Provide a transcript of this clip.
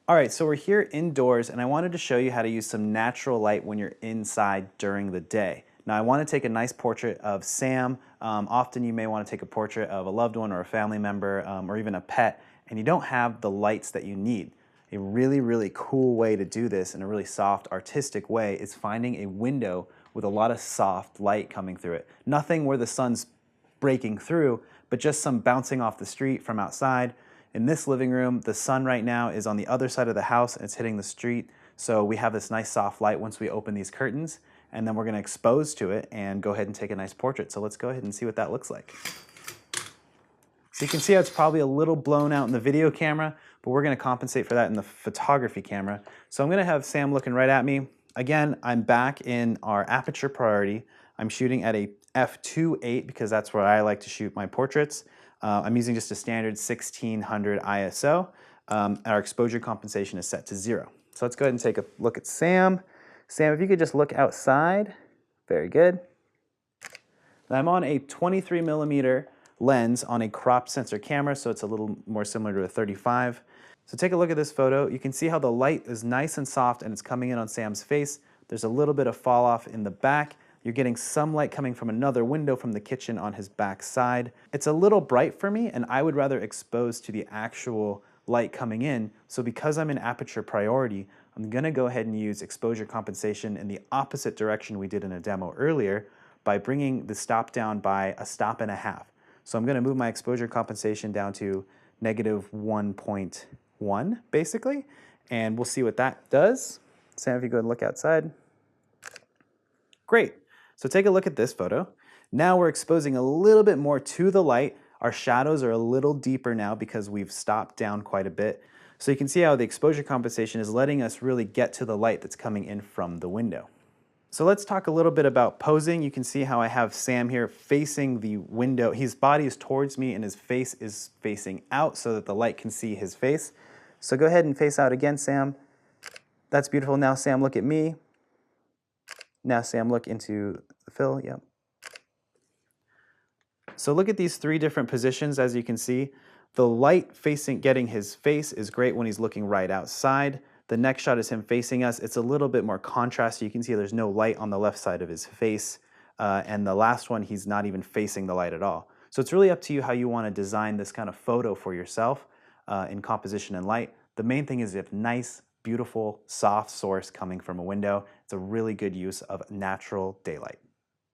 All right, so we're here indoors and I wanted to show you how to use some natural light when you're inside during the day. Now I want to take a nice portrait of Sam. Often you may want to take a portrait of a loved one or a family member or even a pet, and you don't have the lights that you need. A really, really cool way to do this in a really soft, artistic way is finding a window with a lot of soft light coming through it. Nothing where the sun's breaking through, but just some bouncing off the street from outside. In this living room, the sun right now is on the other side of the house and it's hitting the street. So we have this nice soft light once we open these curtains, and then we're gonna expose to it and go ahead and take a nice portrait. So let's go ahead and see what that looks like. So you can see how it's probably a little blown out in the video camera, but we're gonna compensate for that in the photography camera. So I'm gonna have Sam looking right at me. Again, I'm back in our aperture priority. I'm shooting at a f2.8 because that's where I like to shoot my portraits. I'm using just a standard 1600 ISO. Our exposure compensation is set to 0. So let's go ahead and take a look at Sam. Sam, if you could just look outside. Very good. I'm on a 23 millimeter lens on a crop sensor camera, so it's a little more similar to a 35. So take a look at this photo. You can see how the light is nice and soft and it's coming in on Sam's face. There's a little bit of fall off in the back. You're getting some light coming from another window from the kitchen on his back side. It's a little bright for me, and I would rather expose to the actual light coming in. So because I'm in aperture priority, I'm gonna go ahead and use exposure compensation in the opposite direction we did in a demo earlier by bringing the stop down by a stop and a half. So I'm gonna move my exposure compensation down to negative 1.1 basically, and we'll see what that does. Sam, if you go and look outside. Great. So take a look at this photo. Now we're exposing a little bit more to the light. Our shadows are a little deeper now because we've stopped down quite a bit. So you can see how the exposure compensation is letting us really get to the light that's coming in from the window. So let's talk a little bit about posing. You can see how I have Sam here facing the window. His body is towards me and his face is facing out so that the light can see his face. So go ahead and face out again, Sam. That's beautiful. Now Sam, look at me. Now Sam, look into the fill, yep. So look at these 3 different positions. As you can see, the light facing, getting his face is great when he's looking right outside. The next shot is him facing us. It's a little bit more contrast. You can see there's no light on the left side of his face. And the last one, he's not even facing the light at all. So it's really up to you how you want to design this kind of photo for yourself in composition and light. The main thing is you have nice, beautiful, soft source coming from a window. It's a really good use of natural daylight.